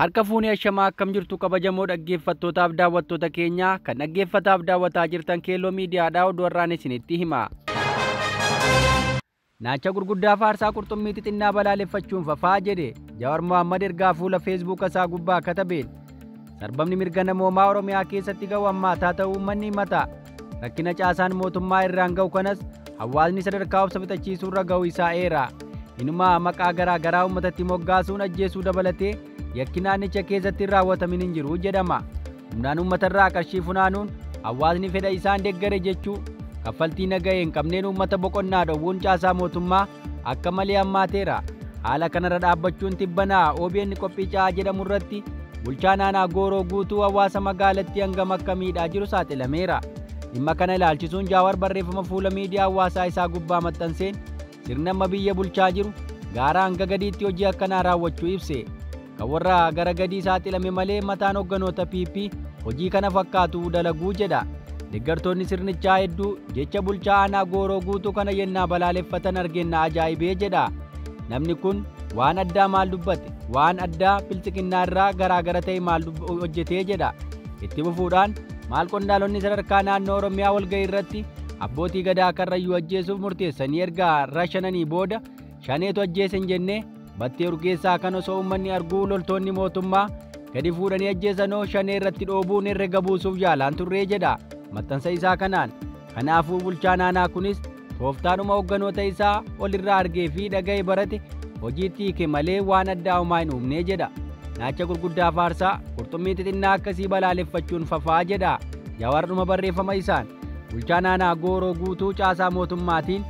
Harka fuunee ashamaa akkam jirtu kabajamoo dhaggeeffattootaaf daawwattoota keenya kan dhaggeeffataaf daawwataa jirtan Keelloo Miidiyaadhaa oduu har'aan isinitti hima. Naacha gurguddaa faarsaa qurxummii xixinnaa balaaleffachuun fafaa jedhe Jawaar Mohaammed ergaa fuula Facebook isaa gubbaa katabeen. Sarbamni mirga namoomaa Oromiyaa keessatti ga'u hammaataa ta'uu uummanni himata. Rakkina caasaan mootummaa irraan ga'u kanas hawaasni sadarkaa obsa fixachiisuu irra ga'u isaa eera. Inumaa maqaa garaa garaa uummatatti moggaasuun ajjeesuu dabalatee yakki naannicha keessatti raawwatamin hin jiru jedhama. Humnaan uummatarraa qarshii funaanuun hawaasni fedha isaan deeggare jechuu kaffaltii nagahee hin qabneen uummata boqonnaa dhowwuun caasaa mootummaa akka malee hammaateera. Haala kanarra dhaabbachuun tibbanaa OBN qophii ca'aa jedhamu irratti bulchaa naannoo Gooroo guutuu hawaasa magaalattii hangam akka miidhaa jiru saaxilameera. Dhimma kana ilaalchisuun Jawaar barreeffama fuula miidiyaa hawaasaa isaa gubbaa maxxanseen sirna amma biyya bulchaa jiru gaara hanga gadiitti hojii akkanaa raawwachuu ibse. Kan warra gara gadii saaxilame malee mataan hogganoota PP hojii kana fakkaatu dalaguu jedha. Deeggartoonni sirnichaa hedduu jecha bulchaa aanaa Gooroo guutuu kana yennaa balaaleffatan argeenna ajaa'ibee jedha. Namni kun waan addaa maal dubbate? Waan addaa bilxiqinnaa irraa garaagara ta'e maal hojjetee jedha. Itti fufuudhaan maal qondaalonni sadarkaa naannoo Oromiyaa walga'ii irratti abbootii gadaa Karrayyuu ajjeesuuf murteessanii erga rashananii booda shaneetu ajjeese hin jenne battee urgeessaa kan osoo uummanni arguu loltoonni mootummaa gadi fuudhanii ajjeesanoo shanee irratti dhoobuun herrega buusuuf yaalaan turree jedha maxxansa isaa kanaan. Kanaafuu bulchaan aanaa kunis tooftaanuma hogganoota isaa olirraa argee fi dhaga'e barate hojiitti hiike malee waan addaa homaa hin uumnee jedha. Naacha gurguddaa faarsaa qurxummii xixinnaa akkasii balaaleffachuun fafaa jedha Jawaar dhuma barreeffama isaan. Bulchaan aanaa Gooroo guutuu caasaa mootummaatiin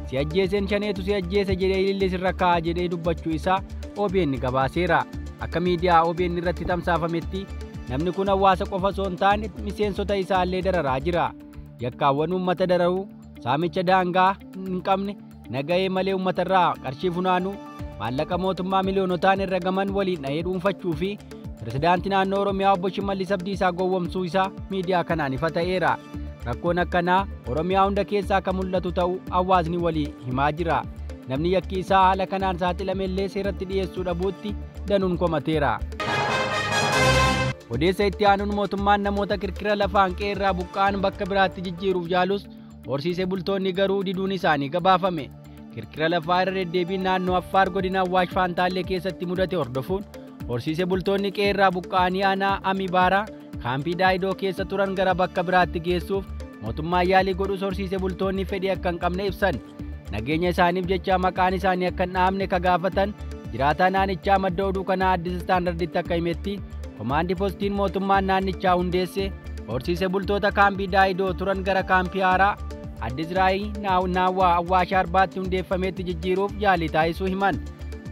si ajjeeseen shaneetu si ajjeese jedhee ilillis irra kaa'a jedhee dubbachuu isaa OBN gabaaseera. Akka miidiyaa OBN irratti tamsaafametti namni kun hawaasa qofa osoo hin taane miseensota isaallee dararaa jira. Yakkaawwan uummata dararuu, saamicha daangaa hin qabne, nagahee malee uummatarraa qarshii funaanuu, maallaqa mootummaa miliyoonotaan herregaman waliin dhahee dhuunfachuu fi pirezidaantii naannoo Oromiyaa obbo Shimallis Abdiisaa gowwomsuu isaa miidiyaa kanaan ifa ta'eera. Rakkoon akkanaa Oromiyaa hunda keessaa kan mul'atu ta'uu hawaasni walii himaa jira. Namni yakki isaa haala kanaan saaxilame illee seeratti dhiyeessuu dhabuutti danuun komateera. Odeessa itti aanuun mootummaan namoota kirkira lafaan qe'ee irraa buqqa'an bakka biraatti jijjiiruuf yaalus horsiisee bultoonni garuu diduun isaanii gabaafame. Kirkira lafaa irra deddeebiin naannoo Affaar godina Awwaash Faantaallee keessatti mudate hordofuun horsiisee bultoonni qe'ee irraa buqqa'anii aanaa Amibaaraa kaampii Daayidoo keessa turan gara bakka biraatti geessuuf mootummaan yaalii godhus horsiisee bultoonni fedhii akka hin qabne ibsan. Nageenya isaaniif jecha maqaan isaanii akka hin dhaamne ka gaafatan jiraataa naannichaa madda oduu kanaa Addis Istaandarditti akka himetti komaandii poostiin mootummaan naannichaa hundeesse horsiisee bultoota kaampii Daayidoo turan gara kaampii haaraa Addis Raayii naawwaa Awwaash Arbaatti hundeeffametti jijjiiruuf yaalii taasisuu himan.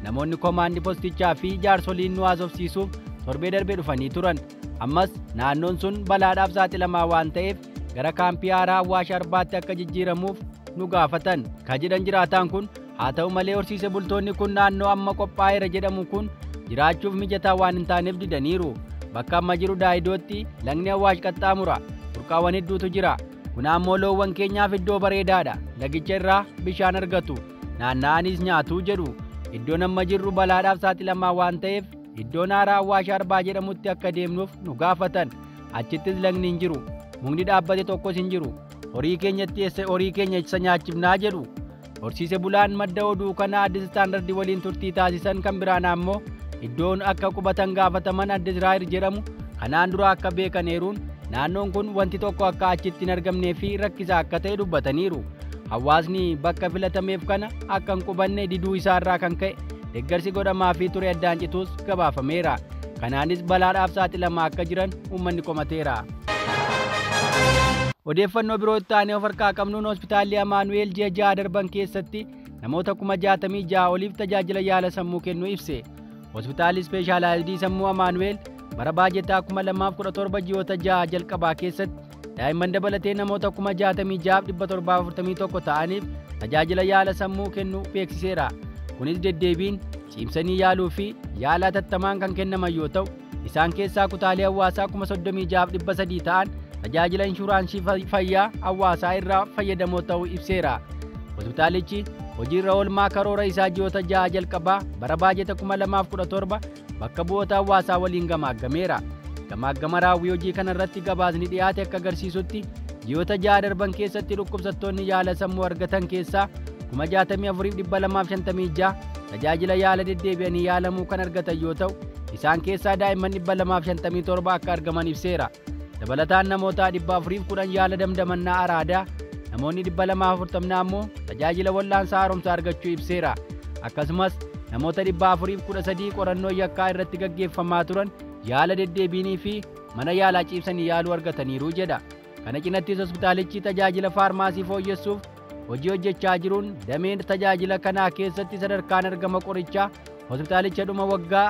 Namoonni komaandii poostichaa fi jaarsoliin nu haasofsiisuuf torbee darbee dhufanii turan. Ammas naannoon sun balaadhaaf saaxilamaa waan ta'eef gara kaampii haaraa Awwaash Arbaatti akka jijjiiramuuf nu gaafatan. Ka jedhan jiraataan kun haa ta'u malee horsiisee bultoonni kun naannoo amma qophaa'eera jedhamu kun jiraachuuf mijataa waan hin taaneef didaniiru. Bakka amma jiru Daayidootti lagni Awwaash qaxxaamura. Burqaawwan hedduutu jira. Kun ammoo loowwan keenyaaf iddoo bareedaadha. Lagicha irraa bishaan argatu. Naanna'anis nyaatuu jedhu. Iddoon amma jirru balaadhaaf saaxilamaa waan ta'eef iddoon haaraa Awwaash Arbaa jedhamutti akka deemnuuf nu gaafatan. Achittis lagni hin jiru. Mukni dhaabbate tokkos hin jiru. Horii keenya isa nyaachifnaa jedhu. Horsiisee bulaan madda oduu kanaa Addis Istaandardii waliin turtii taasisan kan biraan ammoo iddoon akka qubatan gaafataman Addis Raayir jedhamu kanaan dura akka beekaneeruun naannoon kun wanti tokko akka achitti hin argamnee fi rakkisaa akka ta'e dubbataniiru. Hawaasni bakka filatameef kana akka hin qubanne diduu isaarraa kan ka'e deeggarsi godhamaa fi ture addaan cituus gabaafameera. Kanaanis balaadhaaf saaxilamaa akka jiran uummanni komateera. Odeeffannoo biroo itti aanee of harkaa qabnuun hospitaalli Amaanu'eel ji'a 6 darban keessatti namoota 66,000 oliif tajaajila yaala sammuu kennuu ibse. Hospitaalli Ispeeshaalaayizidii Sammuu Amaanu'eel bara baajetaa 2017 ji'oota 6 jalqabaa keessatti daa'imman dabalatee namoota 66,741 ta'aniif tajaajila yaala sammuu kennuu beeksiseera. Kunis deddeebiin ciimsanii yaaluu fi yaala hatattamaan kan kennaman yoo ta'u isaan keessaa kutaalee hawaasaa 36,300 ta'an tajaajila inshuraansii fayyaa hawaasaa irraa fayyadamoo ta'uu ibseera. Hospitaalichi hojiirra oolmaa karoora isaa ji'oota 6 jalqabaa bara baajeta 2017 bakka bu'oota hawaasaa waliin gamaaggameera. Gamaaggama raawwii hojii kana irratti gabaasni dhiyaate akka agarsiisutti ji'oota 6 darban keessatti dhukkubsattoonni yaala sammuu argatan keessaa 64,256 tajaajila yaala deddeebi'anii yaalamuu kan argatan yoo ta'u, isaan keessaa daa'imman 257 akka argaman ibseera. Dabalataan namoota 410 yaala damdamannaa araadaa, namoonni 240 ammoo tajaajila wal'aansaa haaromsaa argachuu ibseera. Akkasumas namoota 413 qorannoo yakkaa irratti gaggeeffamaa turan yaala deddeebiinii fi mana yaalaa ciibsanii yaaluu argataniiru jedha. Kana cinattis hospitaalichi tajaajila faarmaasii fooyyessuuf hojii hojjechaa jiruun dameen tajaajila kanaa keessatti sadarkaan argama qorichaa hospitaalicha dhuma waggaa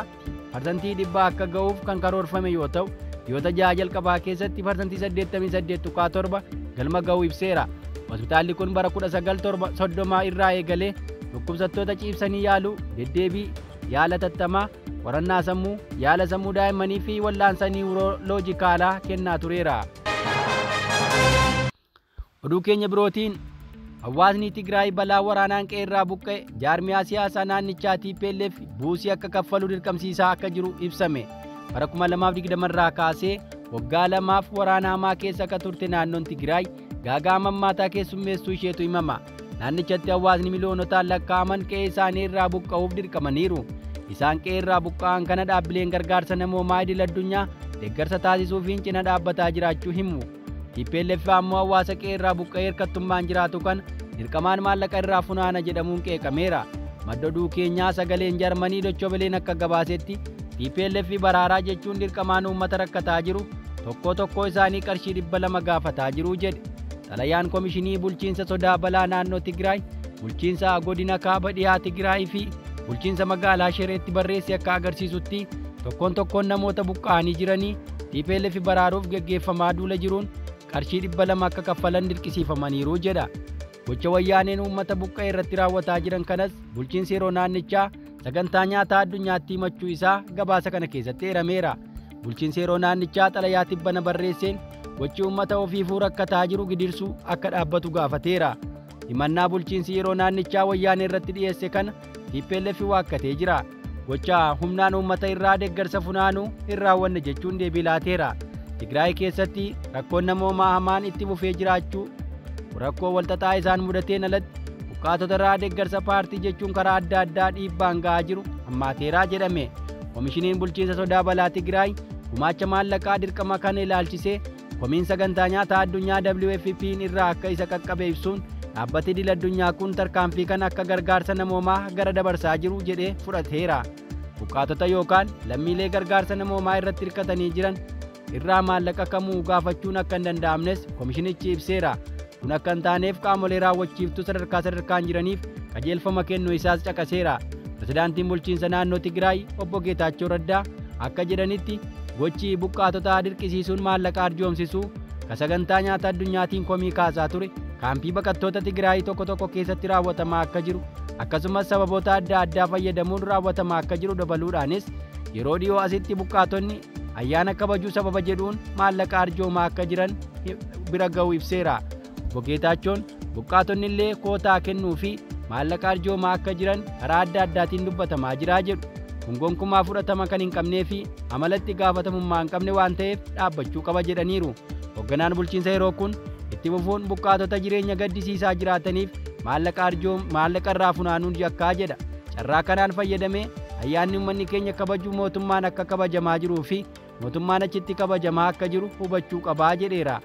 parsantii 100 akka ga'uuf kan karoorfame yoo ta'u, ji'oota 6 jalqabaa keessatti parsantii 88.7 galma ga'uu ibseera. Hospitaalli kun bara 1930 irraa eegalee dhukkubsattoota ciibsanii yaaluu, deddeebii, yaala tattamaa, qorannaa sammuu, yaala sammuu daa'immanii fi wal'aansa niwurooloojikaalaa kennaa tureera. Oduu keenya birootiin hawaasni Tigraay balaa waraanaan qeerraa buqqa'e jaarmiyaa siyaasaa naannichaa TPLF buusii akka kaffalu dirqamsiisaa akka jiru ibsame. Bara 2020 irraa kaasee waggaa 2f waraana hamaa keessa akka turte naannoon Tigraay gaagaa mammaataa keessummeessuu isheetu himama. Naannichatti hawaasni miliyoonotaan lakkaa'aman qe'ee isaanii irraa buqqa'uuf dirqamaniiru. Isaan qe'ee irraa buqqa'an kana dhaabbileen gargaarsa namoomaa idil addunyaa deeggarsa taasisuufiin cina dhaabbataa jiraachuu himu. TPLF ammoo hawaasa qe'ee irraa buqqa'ee hirkattummaan jiraatu kan dirqamaan maallaqa irraa funaana jedhamuun qeeqameera. Madda oduu keenyaa sagaleen Jarmanii Dochobeleen akka gabaasetti TPLF baraaraa jechuun dirqamaan uummata rakkataa jiru tokko isaanii qarshii 200 gaafataa jiru jedhe. Xalayaan Komishinii Bulchiinsa Sodaa Balaa Naannoo Tigraay, Bulchiinsa Godina Kaaba Dhihaa Tigraay fi Bulchiinsa Magaalaa Shireetti barreesse akka agarsiisutti tokkoon namoota buqqa'anii jiranii TPLF baraaruuf gaggeeffamaa duula jiruun qarshii 200 akka kaffalan dirqisiifamaniiru jedha. Gocha wayyaaneen uummata buqqa'e irratti raawwataa jiran kanas bulchiinsi yeroo naannichaa sagantaa nyaataa addunyaatti himachuu isaa gabaasa kana keessatti eerameera. Bulchiinsi yeroo naannichaa xalayaa tibbana barreesseen gochi uummata ofiifuu rakkataa jiru gidirsuu akka dhaabbatu gaafateera. Himannaa bulchiinsi yeroo naannichaa wayyaanee irratti dhiyeesse kana TPLF waakkatee jira. Gocha humnaan uummata irraa deeggarsa funaanuu hin raawwanne jechuun deebii laateera. Tigraay keessatti rakkoon namoomaa hamaan itti fufee jiraachuu, rakkoo walxaxaa isaan mudateen alatti buqqaatota irraa deeggarsa paartii jechuun karaa adda addaa dhiibbaan ga'aa jiru hammaateeraa jedhame. Komishiniin Bulchiinsa Sodaa Balaa Tigraay gumaacha maallaqaa dirqama kana ilaalchisee komiin sagantaa nyaataa addunyaa WFP'n irraa akka isa qaqqabe ibsuun dhaabbati idil addunyaa kun tarkaanfii kana akka gargaarsa namoomaa gara dabarsaa jiru jedhee fudhateera. Buqqaatota yookaan lammiilee gargaarsa namoomaa irratti hirkatanii jiran irraa maallaqa kamuu gaafachuun akka hin danda'amnes komishinichi ibseera. Kun akka hin taaneef qaamolee raawwachiiftuu sadarkaan jiraniif qajeelfama kennuu isaas caqaseera. Pirezidaantiin bulchiinsa naannoo Tigraay obbo Geetaachoo Raddaa akka jedhanitti gochi buqqaatota dirqisiisuun maallaqa arjoomsisuu ka sagantaa nyaata addunyaatiin komii kaasaa ture kaampii baqattoota Tigraay tokko keessatti raawwatamaa akka jiru akkasumas sababoota adda addaa fayyadamuun raawwatamaa akka jiru dabaluudhaanis yeroo dhiyoo asitti buqqaatonni ayyaana kabajuu sababa jedhuun maallaqa arjoomaa akka jiran bira ga'uu ibseera. Obbo Geetaachoon buqqaatonni illee kootaa kennuu fi maallaqa arjoomaa akka jiran karaa adda addaatiin dubbatamaa jiraa jedhu. Kun gonkumaa fudhatama kan hin qabnee fi amalatti gaafatamummaa hin qabne waan ta'eef dhaabbachuu qaba jedhaniiru. Hoogganaan bulchiinsa yeroo kun itti fufuun buqqaatota jireenya gaddisiisaa jiraataniif maallaqa irraa funaanuun yakkaa jedha. Carraa kanaan fayyadamee ayyaanni uummanni keenya kabajuu mootummaan akka kabajamaa jiruu fi mootummaan achitti kabajamaa akka jiru hubachuu qabaa jedheera.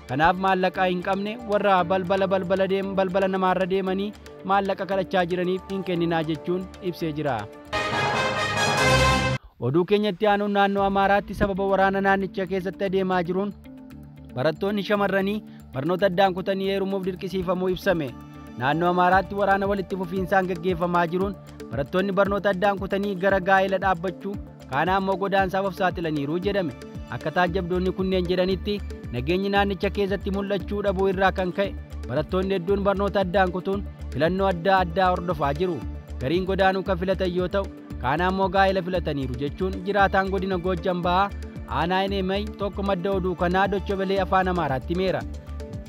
Kanaaf maallaqa hin qabne warra balbala namaarra deemanii maallaqa kadhachaa jiraniif hin kenninaa jechuun ibsee jira. Oduu keenyatti aanuun naannoo Amaaraatti sababa waraana naannicha keessatti adeemaa jiruun barattoonni shamarranii barnoota addaan kutanii heerumuuf dirqisiifamuu ibsame. Naannoo Amaaraatti waraana walitti fufiinsaan gaggeeffamaa jiruun barattoonni barnoota addaan kutanii gara gaa'ela dhaabbachuu kaanaa immoo godaansaaf of saaxilaniiru jedhame. Akka taajjabdoonni kunneen jedhanitti nageenyi naannicha keessatti mul'achuu dhabuu irraa kan ka'e barattoonni hedduun barnoota addaan kutuun filannoo adda addaa hordofaa jiru. Gariin godaanuu kan filatan yoo ta'u kaanaa immoo gaa'ela filataniiru jechuun jiraataan godina Goojjam Bahaa aanaa Enemay tokko madda oduu kanaa Dochobelee afaan Amaaraatti himeera.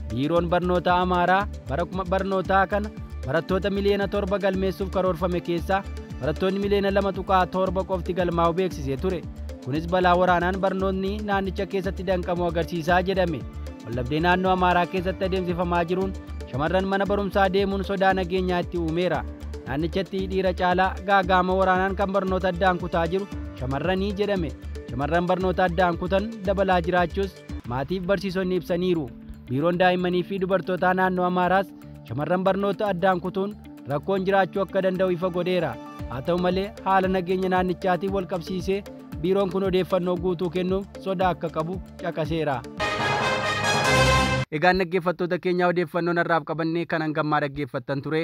Biiroon barnoota Amaaraa bara barnootaa kana barattoota miliyoona 7 galmeessuuf karoorfame keessaa barattoonni miliyoona 2.7 qofti galmaa'u beeksisee ture. Kunis balaa waraanaan barnoonni naannicha keessatti danqamu agarsiisaa jedhame. Wallabdee naannoo Amaaraa keessatti adeemsifamaa jiruun shamarran mana barumsaa deemuun sodaa nageenyaa itti uumeera. Naannichatti dhiira caalaa gaagaama waraanaan kan barnoota addaan kutaa jiru shamarranii jedhame. Shamarran barnoota addaan kutan dabalaa jiraachuus maatiif barsiisonni ibsaniiru. Biiroon daa'immanii fi dubartootaa naannoo Amaaraas shamarran barnoota addaan kutuun rakkoon jiraachuu akka danda'u ifa godheera. Haa ta'u malee haala nageenya naannichaatiin wal qabsiisee biiroon kun odeeffannoo guutuu kennuuf sodaa akka qabu caqaseera. Egaan dhaggeeffattoota keenyaa odeeffannoon har'aaf qabannee kan hangammaa dhaggeeffattan ture.